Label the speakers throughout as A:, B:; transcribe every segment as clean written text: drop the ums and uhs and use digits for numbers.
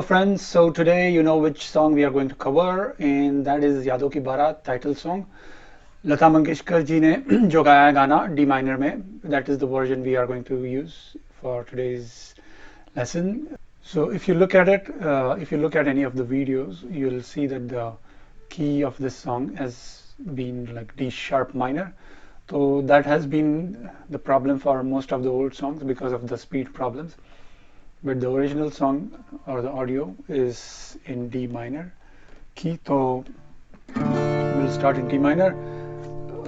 A: friends, so today you know which song we are going to cover, and that is यादों की बारात title song. Lata Mangeshkar ji ने जो गाया है गाना D minor में, that is the version we are going to use for today's lesson. So if you look at it, if you look at any of the videos, you'll see that the key of this song has been like D sharp minor. So that has been the problem for most of the old songs because of the speed problems. But the original song or the audio is in D minor key. So we'll start in D minor.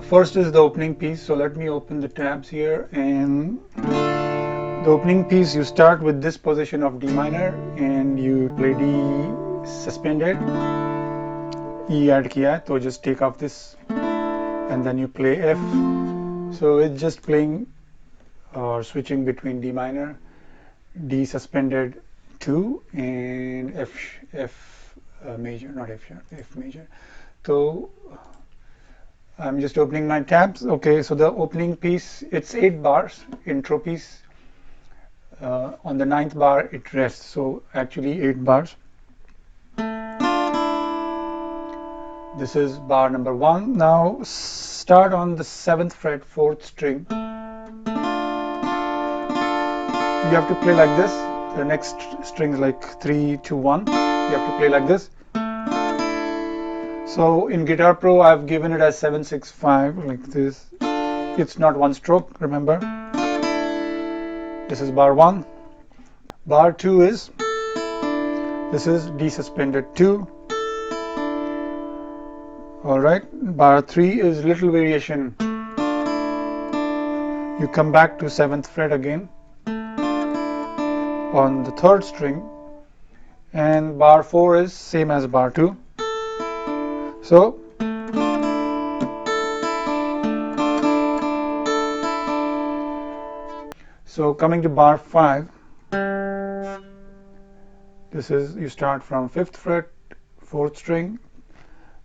A: First is the opening piece. So let me open the tabs here, and the opening piece, you start with this position of D minor and you play D suspended. E add kiya, so just take off this and then you play F. So it's just playing or switching between D minor, D suspended 2 and F major, not F sharp, F major. So I'm just opening my tabs. Okay, so the opening piece, it's 8 bars, intro piece. On the 9th bar it rests, so actually 8 bars. This is bar number 1. Now start on the 7th fret, 4th string. You have to play like this. The next string is like 3, 2, 1. You have to play like this. So in Guitar Pro I've given it as 7, 6, 5 like this. It's not one stroke, remember. This is bar 1. Bar 2 is, this is D suspended 2. Alright, bar 3 is little variation. You come back to 7th fret again on the 3rd string, and bar 4 is same as bar 2. So coming to bar 5, this is, you start from 5th fret, 4th string,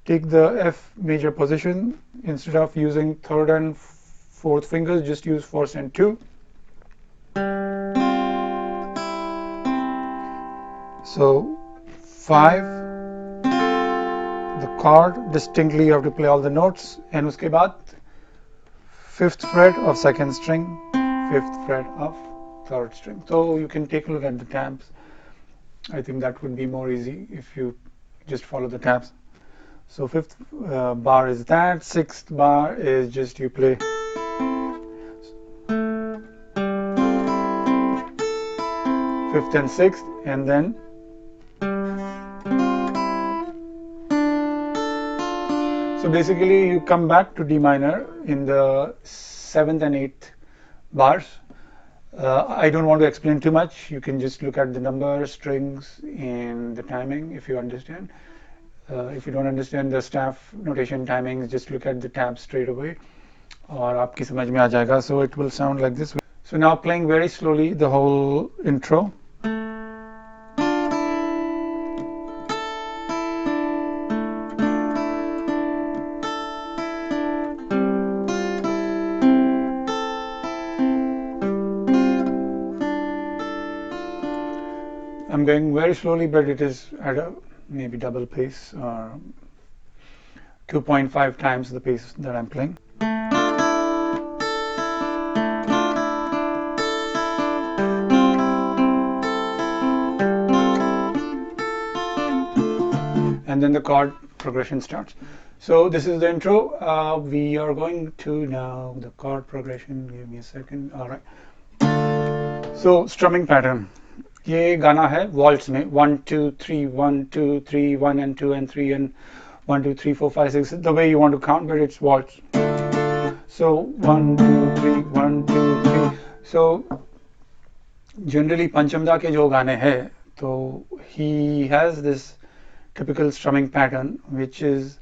A: take the F major position. Instead of using 3rd and 4th fingers, just use 1st and 2. So 5, the chord, distinctly you have to play all the notes, and uske baad 5th fret of 2nd string, 5th fret of 3rd string. So you can take a look at the tabs. I think that would be more easy if you just follow the tabs. So 5th bar is that, 6th bar is just you play. Fifth and 6th, and then so basically you come back to D minor in the 7th and 8th bars. I don't want to explain too much. You can just look at the number, strings, and the timing if you understand. If you don't understand the staff notation timings, just look at the tabs straight away और आपकी समझ में आ जाएगा. So it will sound like this. So now playing very slowly the whole intro. I'm going very slowly, but it is at a maybe double pace or 2.5 times the pace that I'm playing. And then the chord progression starts. So this is the intro. We are going to now the chord progression. Give me a second. All right. So strumming pattern. ये गाना है waltz में 1 2 3 1 2 3 1 and 2 and 3 and 1 2 3 4 5 6, the way you want to count, but it's waltz. So 1 2 3 1 2 3. So generally Panchamda के जो गाने हैं, तो he has this typical strumming pattern which is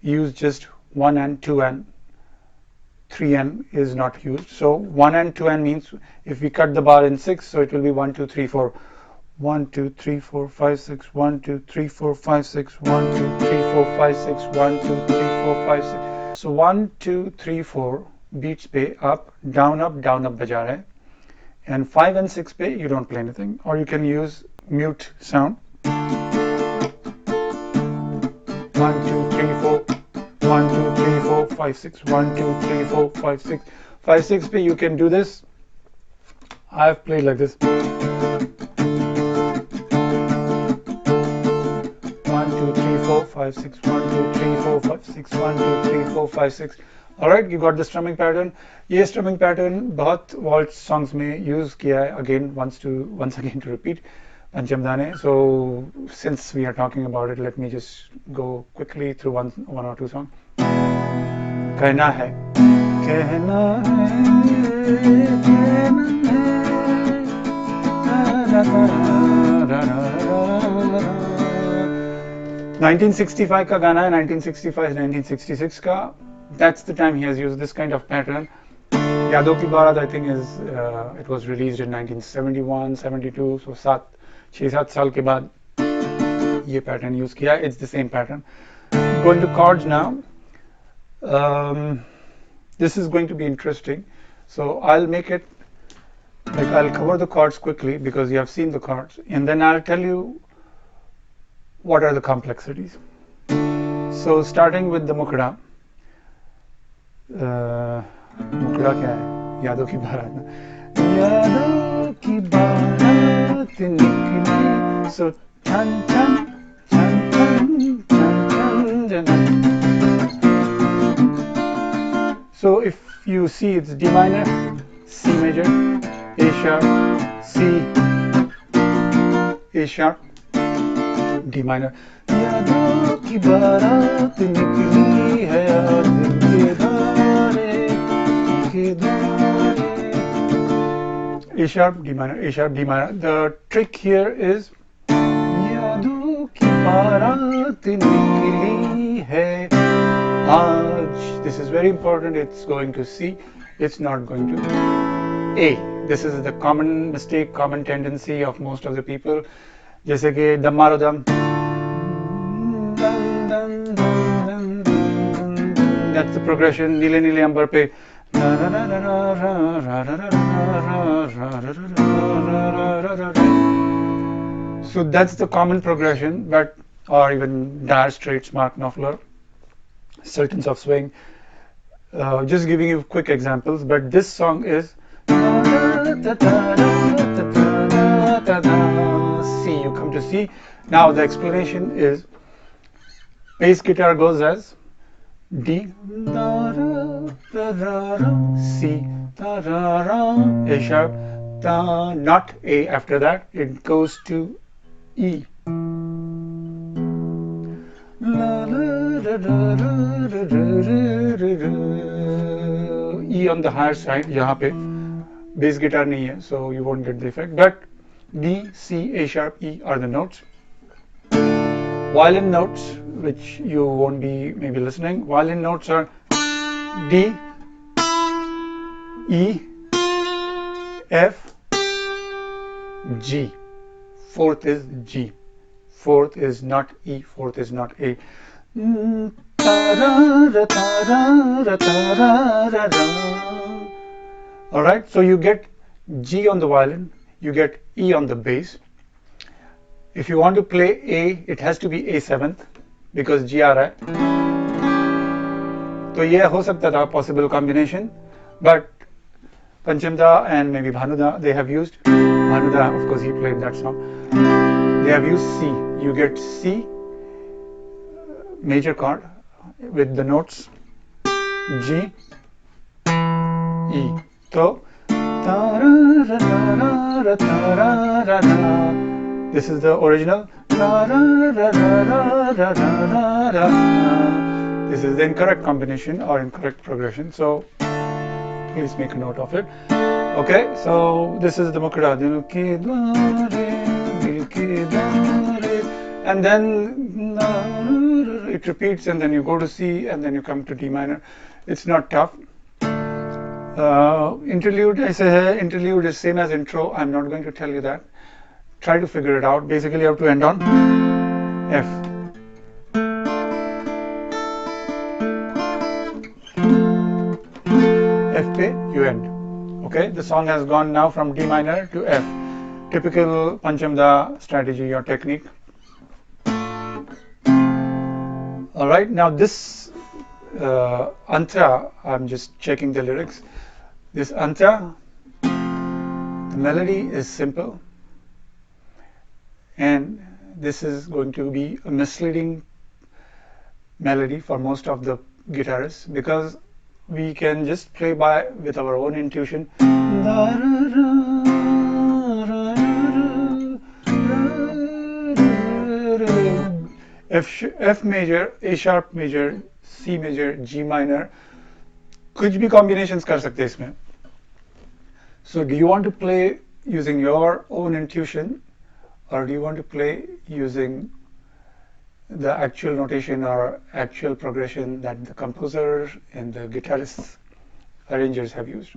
A: used just 1 and 2 and 3n is not used. So 1 and 2n means if we cut the bar in 6, so it will be 1 2 3 4 1 2 3 4 5 6 1 2 3 4 5 6 1 2 3 4 5 6 1 2 3 4 5 6. So 1 2 3 4 beats पे up down बजा रहे हैं, and 5 and 6 पे you don't play anything, or you can use mute sound. 1 2 3 4 1 2 3 4 5 6 1 2 3 4 5 6 5 6 पे you can do this. I've played like this. 1 2 3 4 5 6 1 2 3 4 5 6 1 2 3 4 5 6. Alright, you got the strumming pattern. ये strumming pattern बहुत waltz songs में use किया है, once again to repeat पंचम दाने. So since we are talking about it, let me just go quickly through one or two songs. कहना है 1965 का गाना है, 1965 1966 का. That's the time he has used this kind of pattern. यादों की बारात, I think, it was released in 1971 72, so 6-7 साल के बाद ये pattern use किया. It's the same pattern. Going to chords now. This is going to be interesting. So I'll make it like I'll cover the chords quickly because you have seen the chords, and then I'll tell you what are the complexities. So starting with the Mukhada. मुखड़ा क्या है? यादों की बारात ना. यादों की बारात निकली. So tan tan tan tan tan tan tan. So if you see, it's D minor, C major, A sharp, C, A sharp, D minor. यादों की बारात निकली है दिल के द्वारे के द्वारे. A sharp, D minor, A sharp, D minor. The trick here is यादों की बारात निकली है आज. This is very important. It's going to C. It's not going to A. This is the common mistake, common tendency of most of the people. जैसे कि दम मारो दम. That's the progression. नीले नीले अंबर पे. So that's the common progression, but or even Dire Straits, Mark Knopfler, Sultans of Swing. Just giving you quick examples, but this song is C. You come to C. Now the explanation is bass guitar goes as D, C, A sharp, not A. After that it goes to E. E on the higher side. यहाँ पे bass guitar नहीं है, so you won't get the effect. But D, C, A sharp, E are the notes. Violin notes, which you won't be maybe listening. Violin notes are D, E, F, G. Fourth is G. Fourth is not E. Fourth is not A. Alright, so you get G on the violin, you get E on the bass. If you want to play A, it has to be A7th because G आ रहा है. तो ये हो सकता था possible combination, but Panchamda and maybe Bhanuda, they have used Bhanuda, of course he played that song. They have used C. You get C major chord with the notes G, E. So this is the original. This is the incorrect combination or incorrect progression. So please make a note of it. Okay, so this is the Mukhada. And then it repeats, and then you go to C, and then you come to D minor. It's not tough. Interlude, ऐसे है. Interlude is same as intro. I'm not going to tell you that. Try to figure it out. Basically, you have to end on F. F पे you end. Okay, the song has gone now from D minor to F. Typical Panchamda strategy or technique. All right, now this Antara, I'm just checking the lyrics. This Antara, the melody is simple, and this is going to be a misleading melody for most of the guitarists because we can just play by with our own intuition. F major, A sharp major, C major, G minor, कुछ भी combinations कर सकते हैं इसमें. So do you want to play using your own intuition, or do you want to play using the actual notation or actual progression that the composer and the guitarists, arrangers have used?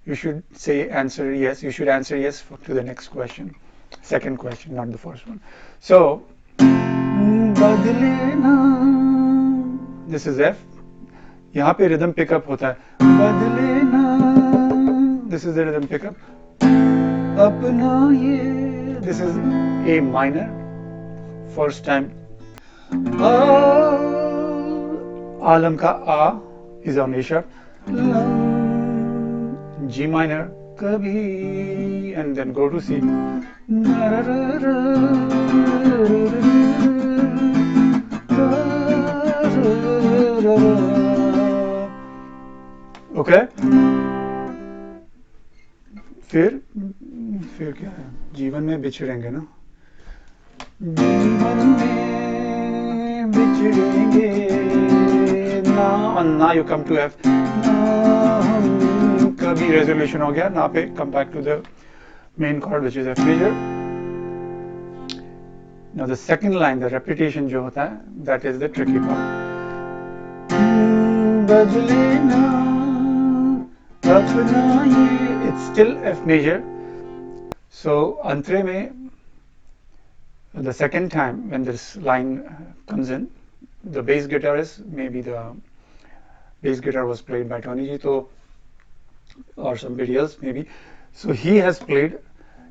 A: You should say answer yes. You should answer yes to the next question. Second question, not the first one. So, this is F. यहाँ पे rhythm pickup होता है. This is the rhythm pickup. This is A minor. First time. Alam ka A is on A sharp. G minor, kabhi, and then go to C. Okay? फिर क्या है? जीवन में बिछड़ेंगे ना? जीवन में बिछड़ेंगे ना, and now you come to F. कभी resolution हो गया ना पे, come back to the main chord which is F major. Now the second line, the repetition जो होता है, that is the tricky part. बदले ना अपना ये, it's still F major. So अंतरे में, the second time when this line comes in, the bass guitarist, maybe the bass guitar was played by Tony Jito or somebody else maybe, so he has played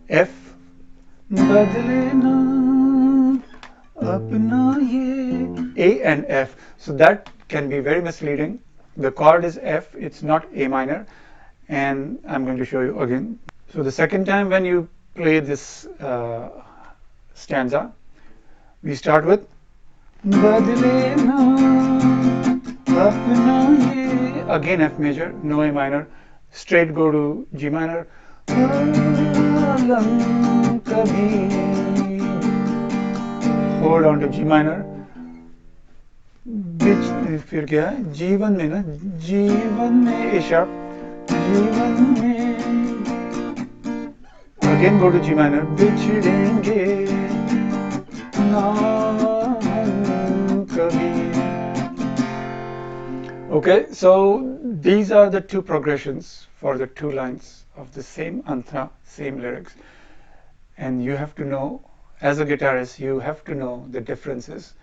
A: F, A and F, so that can be very misleading. The chord is F, it's not A minor, and I'm going to show you again. So the second time when you play this stanza, we start with again F major, no A minor, straight go to G minor, hold on to G minor, फिर क्या है, जीवन में ना, जीवन में A sharp, जीवन में, again go to G minor, बिछड़ेंगे ना कभी. Okay, so these are the two progressions for the two lines of the same Antara, same lyrics, and you have to know, as a guitarist, you have to know the differences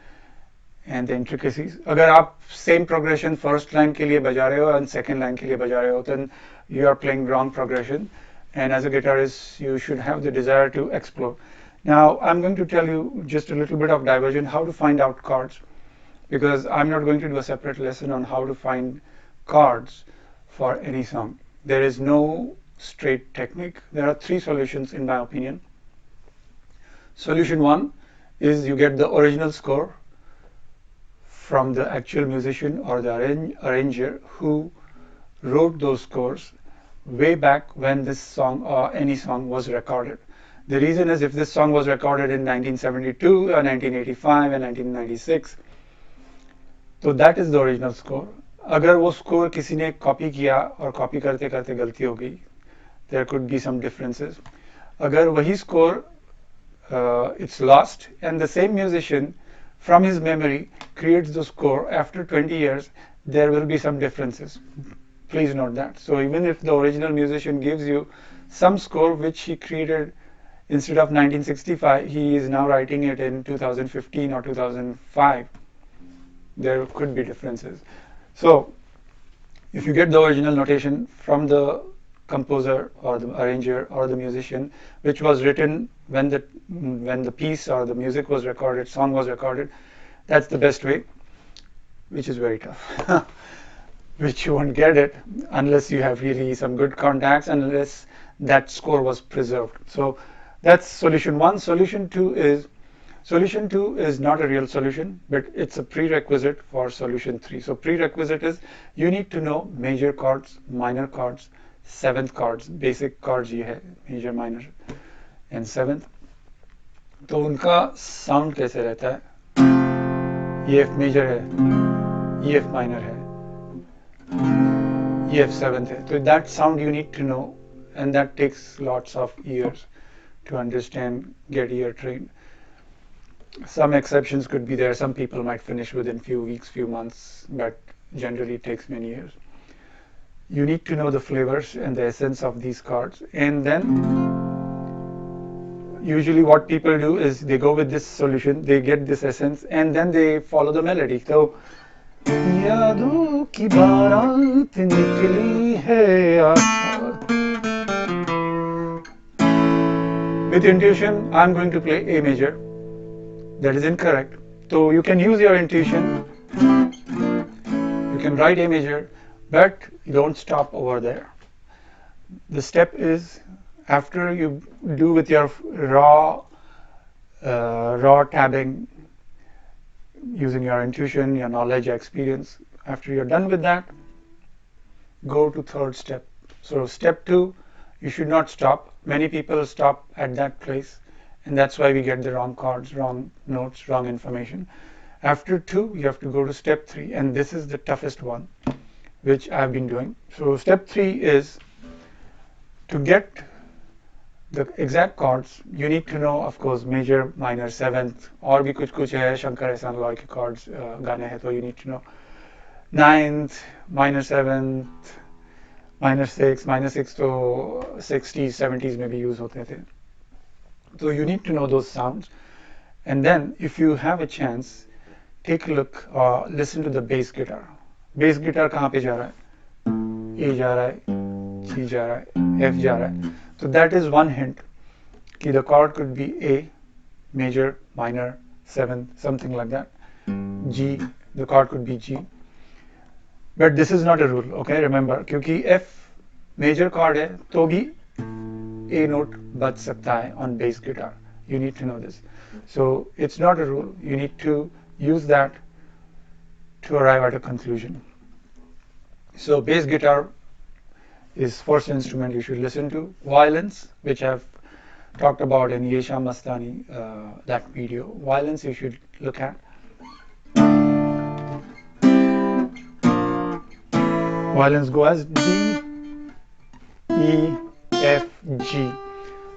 A: and the intricacies. अगर आप same progression first line के लिए बजा रहे हो and second line के लिए बजा रहे हो, then you are playing wrong progression, and as a guitarist you should have the desire to explore. Now I'm going to tell you just a little bit of diversion, how to find out chords, because I'm not going to do a separate lesson on how to find chords for any song. There is no straight technique. There are three solutions in my opinion. Solution one is you get the original score from the actual musician or the arranger who wrote those scores way back when this song or any song was recorded. The reason is, if this song was recorded in 1972 or 1985 and 1996, so that is the original score. अगर वो score किसी ने copy किया और copy करते करते गलती हो गई, there could be some differences. अगर वही score it's lost, and the same musician from his memory creates the score after 20 years, there will be some differences. Please note that. So even if the original musician gives you some score which he created instead of 1965, he is now writing it in 2015 or 2005, there could be differences. So if you get the original notation from the composer or the arranger or the musician, which was written when the piece or the music was recorded, song was recorded, That's the best way, which is very tough. Which you won't get it unless you have really some good contacts, unless that score was preserved. So that's solution one. Solution two is not a real solution, but it's a prerequisite for solution three. So prerequisite is you need to know major chords, minor chords, seventh chords, basic chords ये है major, minor and seventh. तो उनका sound कैसे रहता है? ये F major है, ये F minor है, ये F seventh है. So that sound you need to know, and that takes lots of years to understand, get ear trained. Some exceptions could be there. Some people might finish within few weeks, few months, but generally it takes many years. You need to know the flavors and the essence of these chords, and then usually what people do is they go with this solution, they get this essence, and then they follow the melody. So यादों की बारात निकली है. With intuition, I'm going to play A major. That is incorrect. So you can use your intuition. You can write A major, but you don't stop over there. The step is after you do with your raw tabbing, using your intuition, your knowledge, your experience. After you're done with that, go to third step. So step two, you should not stop. Many people stop at that place, and that's why we get the wrong chords, wrong notes, wrong information. After two, you have to go to step three, and this is the toughest one, which I've been doing. So step three is to get the exact chords. You need to know, of course, major, minor, seventh, और भी कुछ है, शंकर एहसान लॉय के chords गाने हैं, तो you need to know ninth, minor seventh, minor six तो 60s, 70s में भी use होते थे. So you need to know those sounds, and then if you have a chance, take a look or listen to the bass guitar. Bass guitar कहाँ पे जा रहा है? A जा रहा है, G जा रहा है, F जा रहा है. So that is one hint. कि the chord could be A, major, minor, seventh, something like that. G, the chord could be G. But this is not a rule, okay? Remember, क्योंकि F major chord है, तो भी A note बज सकता है on bass guitar. You need to know this. So it's not a rule. You need to use that to arrive at a conclusion. So bass guitar is first instrument you should listen to. Violins, which I've talked about in Yesha Mastani, that video. Violins you should look at. Violins go as D, E, F, G.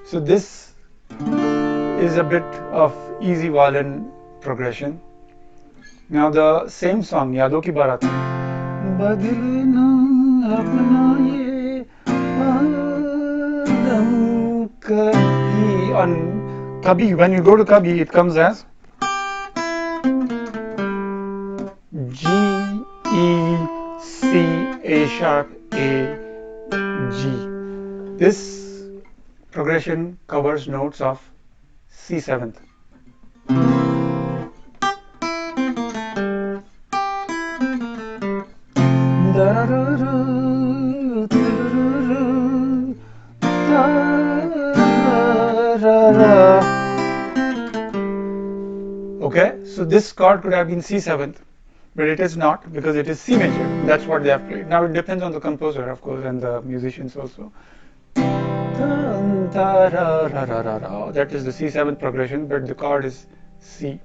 A: So this is a bit of easy violin progression. Now the same song, यादों की बारात, बदलना अपना ये आदम कभी. On kabhi, when you go to kabhi, it comes as G, E, C, A sharp, A, G. This progression covers notes of C7th. Okay, so this chord could have been C7th, but it is not because it is C major. That's what they have played. Now it depends on the composer, of course, and the musicians also. That is the C7th progression, but the chord is C.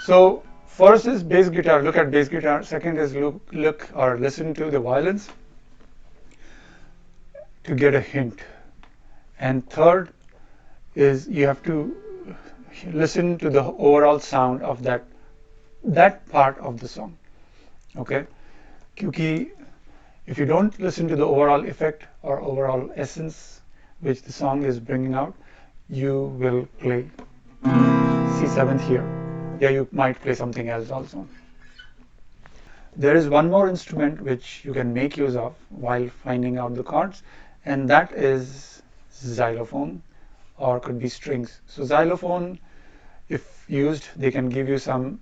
A: So first is bass guitar. Look at bass guitar. Second is look or listen to the violins to get a hint. And third is you have to listen to the overall sound of that part of the song. Okay? क्योंकि if you don't listen to the overall effect or overall essence which the song is bringing out, you will play C7th here. Yeah, you might play something else also. There is one more instrument which you can make use of while finding out the chords, and that is xylophone, or could be strings. So xylophone, if used, they can give you some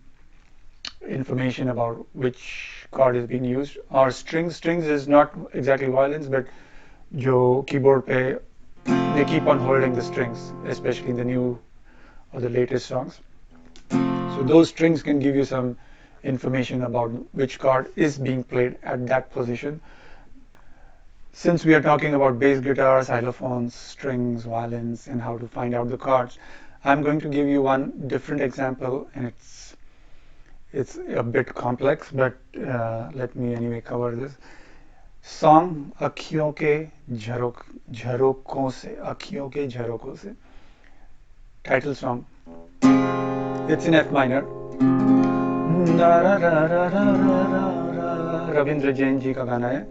A: information about which chord is being used. Or strings is not exactly violins, but जो keyboard पे they keep on holding the strings, especially in the new or the latest songs. So those strings can give you some information about which chord is being played at that position. Since we are talking about bass guitar, xylophones, strings, violins, and how to find out the chords, I'm going to give you one different example, and it's a bit complex, but let me anyway cover this. Song Ankhiyon ke Jharokon se, Ankhiyon ke Jharokon se, title song. It's in F minor. Ravindra Jain ji का गाना है.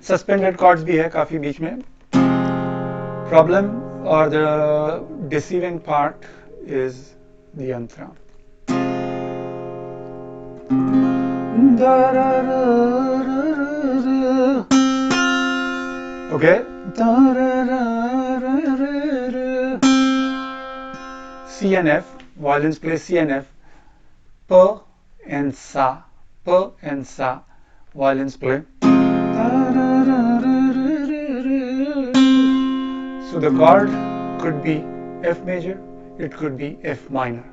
A: Suspended chords भी है काफी बीच में. Problem or the deceiving part is the Antara. Okay. C and F, violins play C and F, P and Sa, violins play. So the chord could be F major, it could be F minor.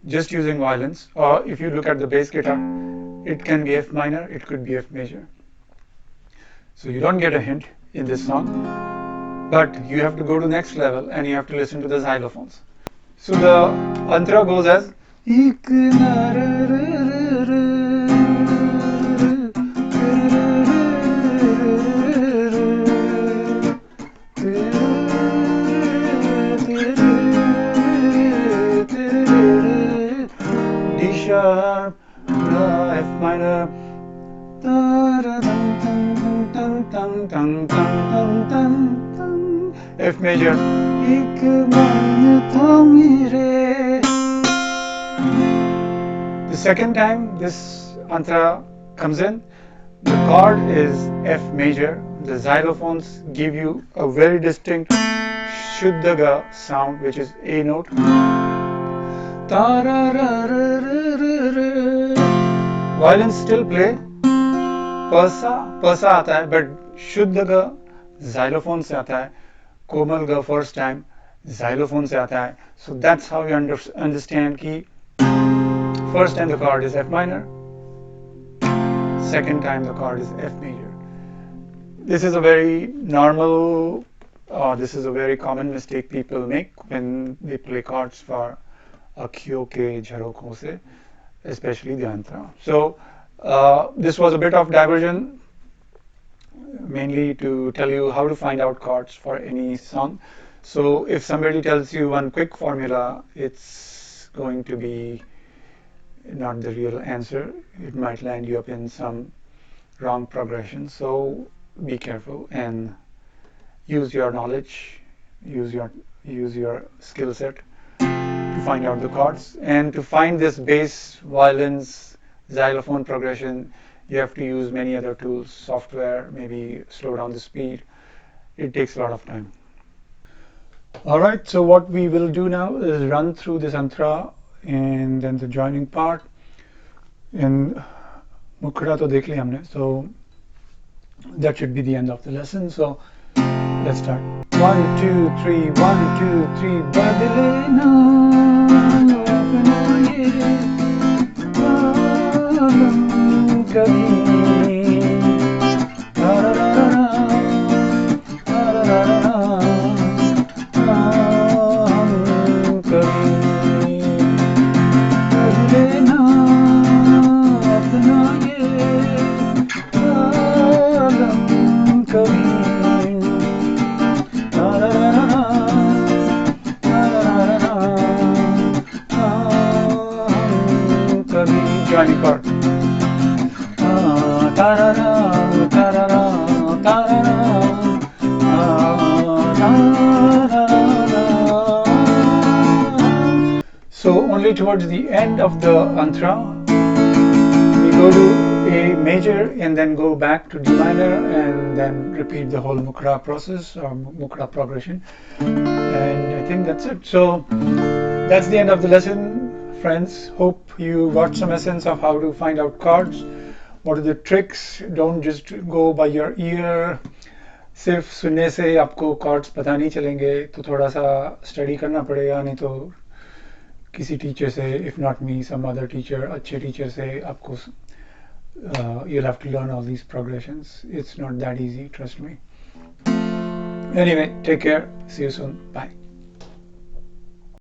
A: Just using violins, or if you look at the bass guitar, it can be F minor, it could be F major. So you don't get a hint in this song, but you have to go to the next level and you have to listen to the xylophones. So the Antara goes as D sharp, F minor, F major. The second time this Antara comes in, the chord is F major. The xylophones give you a very distinct Shuddha sound, which is A note. Violins still play Pasa आता है, but शुद्ध गा xylophone से आता है, कोमल गा first time xylophone से आता है. So that's how you understand कि first time the chord is F minor, second time the chord is F major. This is a very normal, this is a very common mistake people make when they play chords for Ankhiyon ke Jharokon se, especially the Antara. So this was a bit of diversion, mainly to tell you how to find out chords for any song. So if somebody tells you one quick formula, it's going to be not the real answer. It might land you up in some wrong progression. So be careful and use your knowledge, use your skill set to find out the chords. And to find this bass, violins, xylophone progression, you have to use many other tools, software, maybe slow down the speed. It takes a lot of time. Alright, so what we will do now is run through this Antara and then the joining part. And Mukhada to dekh liya humne, so that should be the end of the lesson. So let's start. 1, 2, 3, 1, 2, 3, badle na apna ye aalam kabhi joining chord. So only towards the end of the Antara we go to A A major and then go back to D minor and then repeat the whole Mukhada process or Mukhada progression. And I think that's it. So that's the end of the lesson, friends. Hope you got some essence of how to find out chords. What are the tricks? Don't just go by your ear. सिर्फ सुनने से आपको chords पता नहीं चलेंगे, तो थोड़ा सा स्टडी करना पड़ेगा, नहीं तो किसी टीचर से, if not me, some other teacher, अच्छे टीचर से आपको you'll have to learn all these progressions. It's not that easy, trust me. Anyway, take care. See you soon. Bye.